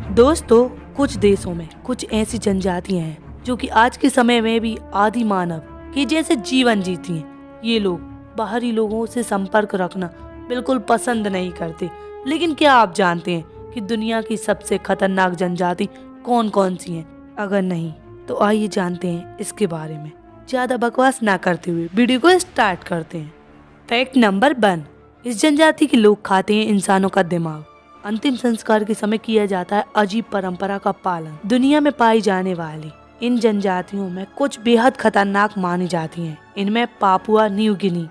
दोस्तों, कुछ देशों में कुछ ऐसी जनजातियां हैं जो कि आज के समय में भी आदि मानव के जैसे जीवन जीती हैं। ये लोग बाहरी लोगों से संपर्क रखना बिल्कुल पसंद नहीं करते। लेकिन क्या आप जानते हैं कि दुनिया की सबसे खतरनाक जनजाति कौन कौन सी हैं? अगर नहीं तो आइए जानते हैं इसके बारे में। ज्यादा बकवास ना करते हुए वीडियो को स्टार्ट करते हैं। फैक्ट नंबर 1, इस जनजाति के लोग खाते हैं इंसानों का दिमाग। अंतिम संस्कार के समय किया जाता है अजीब परंपरा का पालन। दुनिया में पाई जाने वाली इन जनजातियों में कुछ बेहद खतरनाक मानी जाती हैं। इनमें पापुआ न्यू गिनी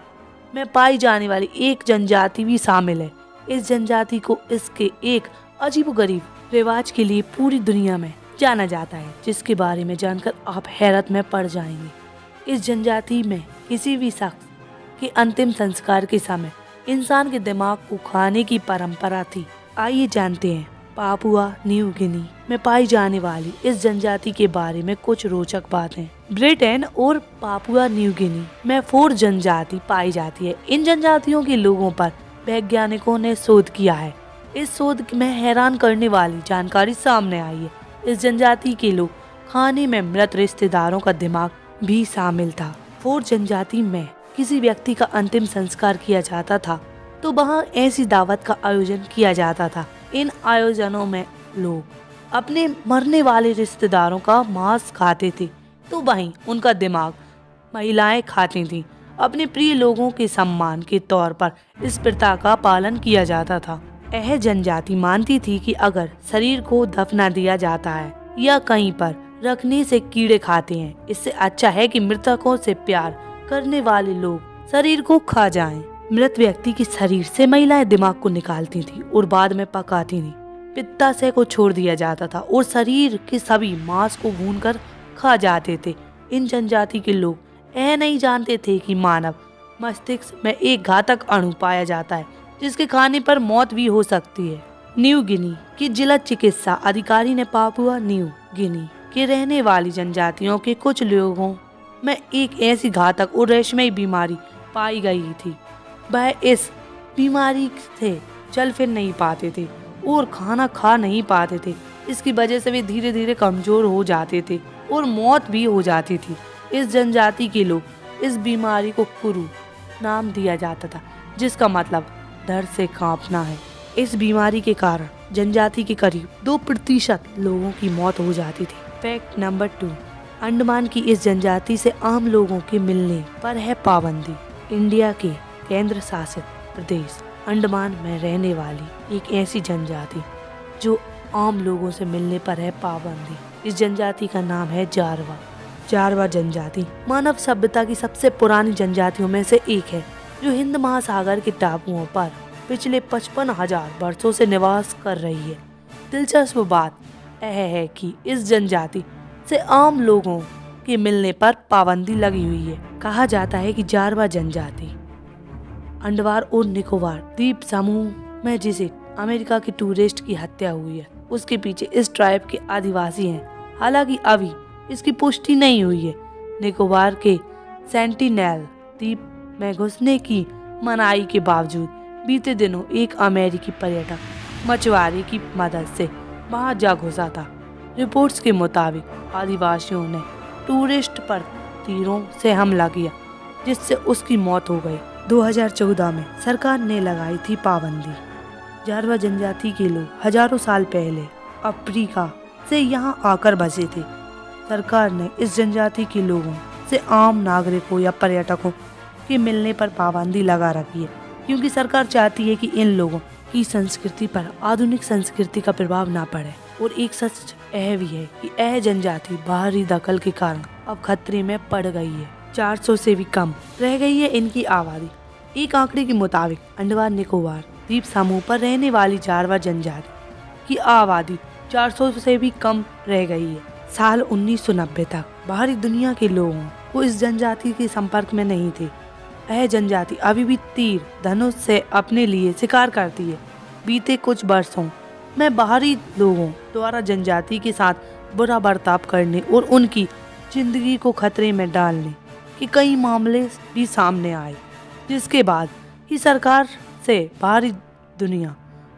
में पाई जाने वाली एक जनजाति भी शामिल है। इस जनजाति को इसके एक अजीबोगरीब रिवाज के लिए पूरी दुनिया में जाना जाता है, जिसके बारे में जानकर आप हैरत में पड़ जाएंगे। इस जनजाति में किसी भी शख्स के अंतिम संस्कार के समय इंसान के दिमाग को खाने की परंपरा थी। आइए जानते हैं पापुआ न्यू गिनी में पाई जाने वाली इस जनजाति के बारे में कुछ रोचक बातें। ब्रिटेन और पापुआ न्यू गिनी में 4 जनजाति पाई जाती है। इन जनजातियों के लोगों पर वैज्ञानिकों ने शोध किया है। इस शोध में हैरान करने वाली जानकारी सामने आई है। इस जनजाति के लोग खाने में मृत रिश्तेदारों का दिमाग भी शामिल था। 4 जनजाति में किसी व्यक्ति का अंतिम संस्कार किया जाता था तो वहाँ ऐसी दावत का आयोजन किया जाता था। इन आयोजनों में लोग अपने मरने वाले रिश्तेदारों का मांस खाते थे तो वहीं उनका दिमाग महिलाएं खाती थीं। अपने प्रिय लोगों के सम्मान के तौर पर इस प्रथा का पालन किया जाता था। यह जनजाति मानती थी कि अगर शरीर को दफना दिया जाता है या कहीं पर रखने से कीड़े खाते हैं, इससे अच्छा है कि मृतकों से प्यार करने वाले लोग शरीर को खा जाएं। मृत व्यक्ति के शरीर से महिलाएं दिमाग को निकालती थी और बाद में पकाती थी। पित्ताशय को छोड़ दिया जाता था और शरीर के सभी मांस को भूनकर खा जाते थे। इन जनजाति के लोग यह नहीं जानते थे कि मानव मस्तिष्क में एक घातक अणु पाया जाता है जिसके खाने पर मौत भी हो सकती है। न्यू गिनी की जिला चिकित्सा अधिकारी ने पापुआ न्यू गिनी के रहने वाली जनजातियों के कुछ लोगों में एक ऐसी घातक और रहस्यमयी बीमारी पाई गई थी। वह इस बीमारी से चल फिर नहीं पाते थे और खाना खा नहीं पाते थे। इसकी वजह से वे धीरे धीरे कमजोर हो जाते थे और मौत भी हो जाती थी। इस जनजाति के लोग इस बीमारी को कुरु नाम दिया जाता था, जिसका मतलब डर से कांपना है। इस बीमारी के कारण जनजाति के करीब 2% लोगों की मौत हो जाती थी। फैक्ट नंबर 2, अंडमान की इस जनजाति से आम लोगों के मिलने पर है पाबंदी। इंडिया के केंद्र शासित प्रदेश अंडमान में रहने वाली एक ऐसी जनजाति जो आम लोगों से मिलने पर है पाबंदी। इस जनजाति का नाम है जारवा। जारवा जनजाति मानव सभ्यता की सबसे पुरानी जनजातियों में से एक है, जो हिंद महासागर के टापुओं पर पिछले 55,000 वर्षों से निवास कर रही है। दिलचस्प बात यह है कि इस जनजाति से आम लोगों के मिलने पर पाबंदी लगी हुई है। कहा जाता है कि जारवा जनजाति अंडमान और निकोबार द्वीप समूह में जिसे अमेरिका के टूरिस्ट की हत्या हुई है, उसके पीछे इस ट्राइब के आदिवासी हैं। हालांकि अभी इसकी पुष्टि नहीं हुई है। निकोबार के सेंटिनेल द्वीप में घुसने की मनाही के बावजूद बीते दिनों एक अमेरिकी पर्यटक मछुआरे की मदद से वहां जा घुसा था। रिपोर्ट्स के मुताबिक आदिवासियों ने टूरिस्ट पर तीरों से हमला किया, जिससे उसकी मौत हो गई। 2014 में सरकार ने लगाई थी पाबंदी। जारवा जनजाति के लोग हजारों साल पहले अफ्रीका से यहां आकर बसे थे। सरकार ने इस जनजाति के लोगों से आम नागरिकों या पर्यटकों के मिलने पर पाबंदी लगा रखी है, क्योंकि सरकार चाहती है कि इन लोगों की संस्कृति पर आधुनिक संस्कृति का प्रभाव ना पड़े। और एक सच यह भी है कि यह जनजाति बाहरी दखल के कारण अब खतरे में पड़ गई है। 400 से भी कम रह गई है इनकी आबादी। एक आंकड़े के मुताबिक अंडमान निकोबार द्वीप समूह पर रहने वाली जारवा जनजाति की आबादी 400 से भी कम रह गई है। साल 1990 तक बाहरी दुनिया के लोगों को इस जनजाति के संपर्क में नहीं थे। यह जनजाति अभी भी तीर धनुष से अपने लिए शिकार करती है। बीते कुछ वर्षों में बाहरी लोगों द्वारा जनजाति के साथ बुरा बर्ताव करने और उनकी जिंदगी को खतरे में डालने के कई मामले भी सामने आए, जिसके बाद ही सरकार से बाहरी दुनिया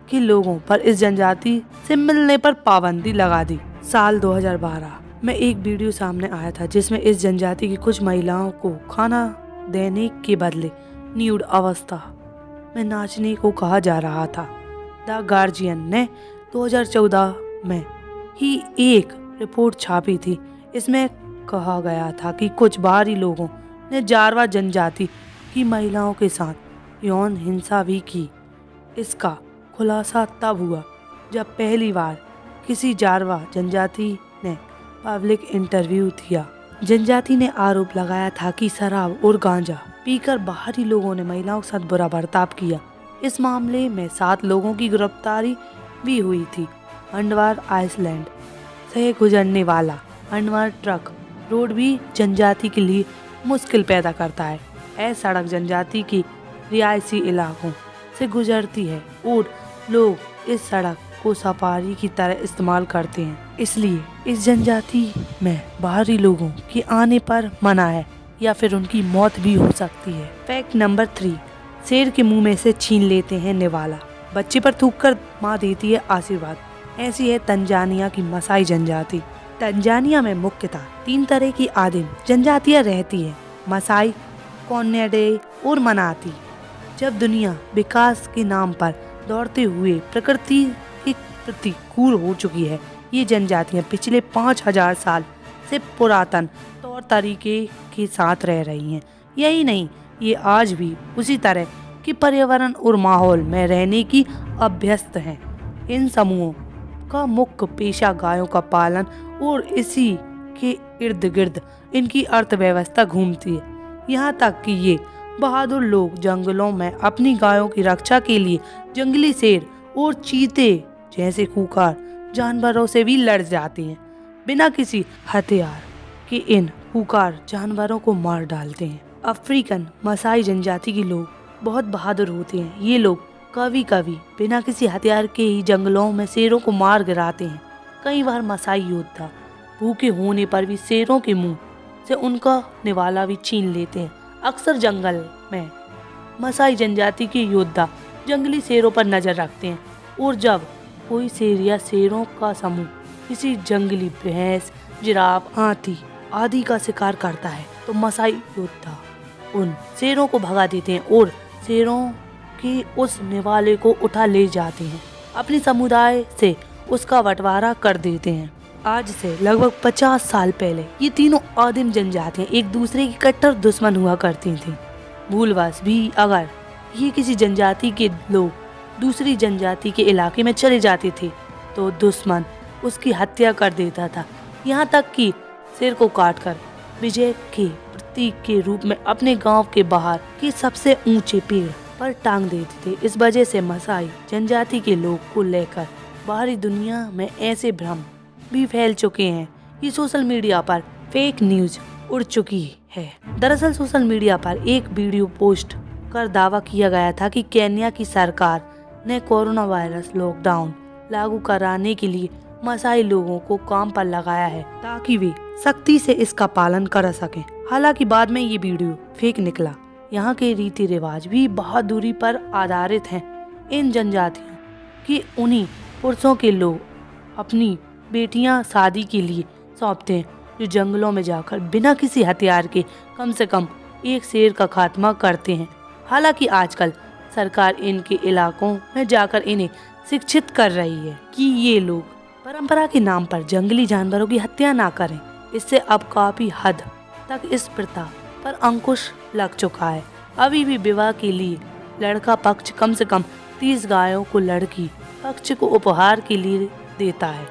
के लोगों पर इस जनजाति से मिलने पर पाबंदी लगा दी। साल 2012 में एक वीडियो सामने आया था जिसमें इस जनजाति की कुछ महिलाओं को खाना देने के बदले न्यूड अवस्था में नाचने को कहा जा रहा था। द गार्जियन ने 2014 में ही एक रिपोर्ट छापी थी। इसमें कहा गया था कि कुछ बाहरी लोगों ने जारवा जनजाति की महिलाओं के साथ यौन हिंसा भी की। इसका खुलासा तब हुआ जब पहली बार किसी जारवा जनजाति ने पब्लिक इंटरव्यू दिया। जनजाति ने आरोप लगाया था कि शराब और गांजा पीकर बाहरी लोगों ने महिलाओं के साथ बुरा बर्ताव किया। इस मामले में 7 लोगों की गिरफ्तारी भी हुई थी। अंडवार आइसलैंड से गुजरने वाला अंडवार ट्रक रोड भी जनजाति के लिए मुश्किल पैदा करता है। यह सड़क जनजाति की रिहायशी इलाकों से गुजरती है और लोग इस सड़क को सफारी की तरह इस्तेमाल करते हैं। इसलिए इस जनजाति में बाहरी लोगों के आने पर मना है या फिर उनकी मौत भी हो सकती है। फैक्ट नंबर 3, शेर के मुंह में से छीन लेते हैं निवाला, बच्चे पर थूककर माँ देती है आशीर्वाद। ऐसी है तंजानिया की मसाई जनजाति। तंजानिया में मुख्यतः 3 तरह की आदिम जनजातियां रहती हैं, मसाई, कॉन्नेडे और मनाती। जब दुनिया विकास के नाम पर दौड़ते हुए प्रकृति के प्रतिकूल हो चुकी है, ये जनजातियां पिछले 5000 साल से पुरातन तौर तरीके के साथ रह रही हैं। यही नहीं, ये आज भी उसी तरह के पर्यावरण और माहौल में रहने की अभ्यस्त हैं। इन समूहों का मुख्य पेशा गायों का पालन और इसी के इर्द गिर्द इनकी अर्थव्यवस्था घूमती है। यहाँ तक कि ये बहादुर लोग जंगलों में अपनी गायों की रक्षा के लिए जंगली शेर और चीते जैसे खूंखार जानवरों से भी लड़ जाते हैं। बिना किसी हथियार के इन खूंखार जानवरों को मार डालते हैं। अफ्रीकन मसाई जनजाति के लोग बहुत बहादुर होते हैं। ये लोग कभी कभी बिना किसी हथियार के ही जंगलों में शेरों को मार गिराते हैं। कई बार मसाई योद्धा भूखे होने पर भी शेरों के मुंह से उनका निवाला भी छीन लेते हैं। अक्सर जंगल में मसाई जनजाति के योद्धा जंगली शेरों पर नजर रखते हैं और जब कोई शेर या शेरों का समूह किसी जंगली भैंस, जिराफ, हाथी आदि का शिकार करता है तो मसाई योद्धा उन शेरों को भगा देते हैं और शेरों के उस निवाले को उठा ले जाते हैं। अपने समुदाय से उसका बंटवारा कर देते हैं। आज से लगभग 50 साल पहले ये तीनों आदिम जनजातियां एक दूसरे की कट्टर दुश्मन हुआ करती थीं। भूलवश भी अगर ये किसी जनजाति के लोग दूसरी जनजाति के इलाके में चले जाते थे तो दुश्मन उसकी हत्या कर देता था। यहाँ तक कि सिर को काटकर विजय के प्रतीक के रूप में अपने गांव के बाहर के सबसे ऊंचे पेड़ पर टांग देते थे। इस वजह से मसाई जनजाति के लोग को लेकर बाहरी दुनिया में ऐसे भ्रम भी फैल चुके हैं। ये सोशल मीडिया पर फेक न्यूज उड़ चुकी है। दरअसल सोशल मीडिया पर एक वीडियो पोस्ट कर दावा किया गया था कि केन्या की सरकार ने कोरोना वायरस लॉकडाउन लागू कराने के लिए मसाई लोगों को काम पर लगाया है ताकि वे सख्ती से इसका पालन कर सकें। हालांकि बाद में ये वीडियो फेक निकला। यहाँ के रीति रिवाज भी बहादुरी पर आधारित हैं। इन जनजातियों की उन्हीं पुरुषों के लोग अपनी बेटियां शादी के लिए सौंपते हैं जो जंगलों में जाकर बिना किसी हथियार के कम से कम एक शेर का खात्मा करते हैं। हालांकि आजकल सरकार इनके इलाकों में जाकर इन्हें शिक्षित कर रही है कि ये लोग परंपरा के नाम पर जंगली जानवरों की हत्या ना करें। इससे अब काफी हद तक इस प्रथा पर अंकुश लग चुका है। अभी भी विवाह के लिए लड़का पक्ष कम से कम 30 गायों को लड़की पक्ष को उपहार के लिए देता है।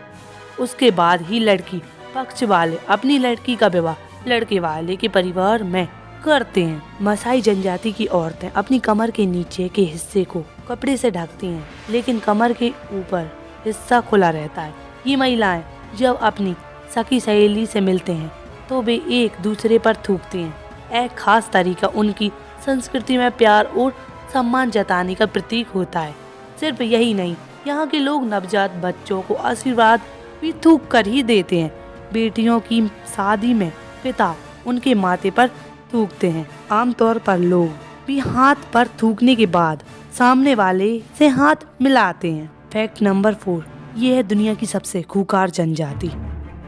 उसके बाद ही लड़की पक्ष वाले अपनी लड़की का विवाह लड़के वाले के परिवार में करते हैं। मसाई जनजाति की औरतें अपनी कमर के नीचे के हिस्से को कपड़े से ढकती हैं, लेकिन कमर के ऊपर हिस्सा खुला रहता है। ये महिलाएं जब अपनी सखी सहेली से मिलते हैं तो वे एक दूसरे पर थूकती हैं। एक खास तरीका उनकी संस्कृति में प्यार और सम्मान जताने का प्रतीक होता है। सिर्फ यही नहीं, यहाँ के लोग नवजात बच्चों को आशीर्वाद भी थूक कर ही देते हैं। बेटियों की शादी में पिता उनके माथे पर थूकते हैं। आमतौर पर लोग भी हाथ पर थूकने के बाद सामने वाले से हाथ मिलाते हैं। फैक्ट नंबर 4, ये है दुनिया की सबसे खूंखार जनजाति।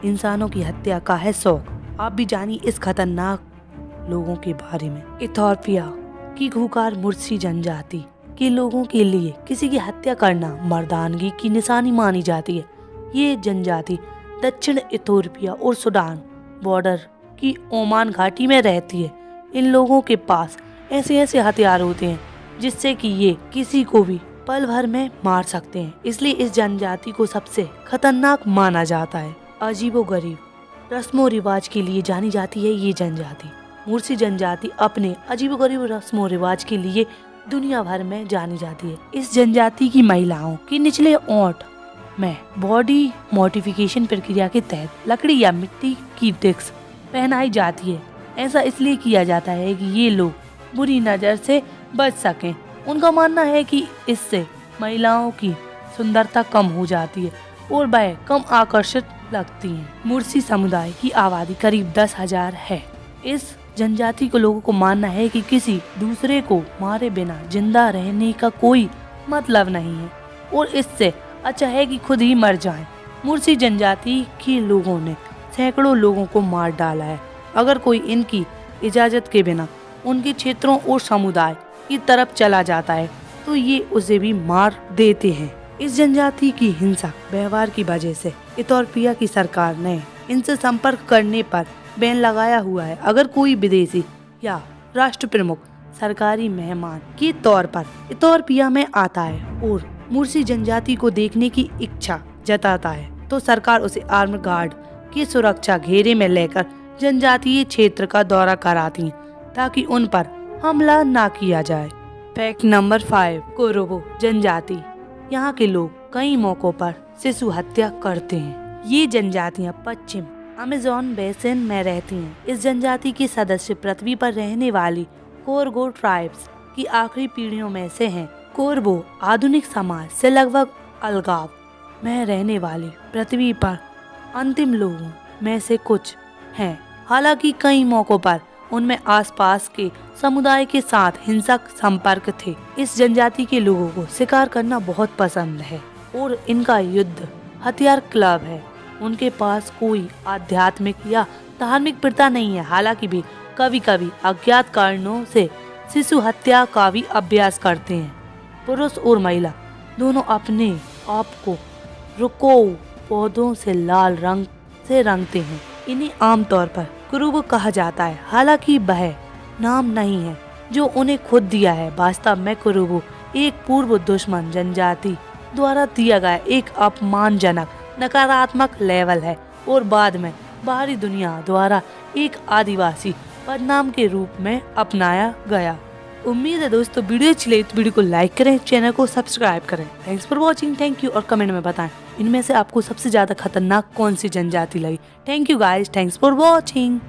इंसानों की हत्या का है शौक। आप भी जानिए इस खतरनाक लोगों के बारे में। इथोपिया की खूंखार मुर्सी जनजाति के लोगों के लिए किसी की हत्या करना मर्दानगी की निशानी मानी जाती है। ये जनजाति दक्षिण इथोपिया और सूडान बॉर्डर की ओमान घाटी में रहती है। इन लोगों के पास ऐसे हथियार होते हैं जिससे कि ये किसी को भी पल भर में मार सकते हैं। इसलिए इस जनजाति को सबसे खतरनाक माना जाता है। अजीबोगरीब रस्मों रिवाज के लिए जानी जाती है ये जनजाति। मुर्सी जनजाति अपने अजीबोगरीब रस्मों रिवाज के लिए दुनिया भर में जानी जाती है। इस जनजाति की महिलाओं के निचले ओंठ में बॉडी मॉडिफिकेशन प्रक्रिया के तहत लकड़ी या मिट्टी की डिस्क पहनाई जाती है। ऐसा इसलिए किया जाता है कि ये लोग बुरी नजर से बच सकें। उनका मानना है कि इससे महिलाओं की सुंदरता कम हो जाती है और वह कम आकर्षित लगती हैं। मुर्सी समुदाय की आबादी करीब 10,000 है। इस जनजाति के लोगों को मानना है कि किसी दूसरे को मारे बिना जिंदा रहने का कोई मतलब नहीं है और इससे अच्छा है कि खुद ही मर जाएं। मुर्सी जनजाति के लोगों ने सैकड़ों लोगों को मार डाला है। अगर कोई इनकी इजाजत के बिना उनके क्षेत्रों और समुदाय की तरफ चला जाता है तो ये उसे भी मार देते हैं। इस जनजाति की हिंसक व्यवहार की वजह से इथोपिया की सरकार ने इनसे संपर्क करने पर बैन लगाया हुआ है। अगर कोई विदेशी या राष्ट्र प्रमुख सरकारी मेहमान के तौर पर इथोपिया में आता है और मुर्सी जनजाति को देखने की इच्छा जताता है तो सरकार उसे आर्म गार्ड की सुरक्षा घेरे में लेकर जनजातीय क्षेत्र का दौरा कराती है ताकि उन पर हमला ना किया जाए। फैक्ट नंबर 5, कोरोबो जनजाति। यहाँ के लोग कई मौकों पर शिशु हत्या करते हैं। ये जनजातियाँ पश्चिम अमेज़न बेसिन में रहती हैं। इस जनजाति के सदस्य पृथ्वी पर रहने वाली कोरगो ट्राइब्स की आखिरी पीढ़ियों में से हैं। कोरबो आधुनिक समाज से लगभग अलगाव में रहने वाली पृथ्वी पर अंतिम लोगों में से कुछ हैं। हालांकि कई मौकों पर उनमें आसपास के समुदाय के साथ हिंसक संपर्क थे। इस जनजाति के लोगों को शिकार करना बहुत पसंद है और इनका युद्ध हथियार क्लब है। उनके पास कोई आध्यात्मिक या धार्मिक प्रथा नहीं है। हालांकि भी कभी कभी अज्ञात कारणों से शिशु हत्या का भी अभ्यास करते हैं। पुरुष और महिला दोनों अपने आप को रुको पौधों से लाल रंग से रंगते हैं। इन्हें आमतौर पर कुरुब कहा जाता है। हालांकि वह नाम नहीं है जो उन्हें खुद दिया है। वास्तव में कुरुबु एक पूर्व दुश्मन जनजाति द्वारा दिया गया एक अपमानजनक नकारात्मक लेबल है और बाद में बाहरी दुनिया द्वारा एक आदिवासी पदनाम के रूप में अपनाया गया। उम्मीद है दोस्तों वीडियो अच्छी लगी तो वीडियो को लाइक करें, चैनल को सब्सक्राइब करें। Thanks for watching, thank you. और कमेंट में बताएं इनमें से आपको सबसे ज्यादा खतरनाक कौन सी जनजाति लगी। Thank you guys, thanks for watching.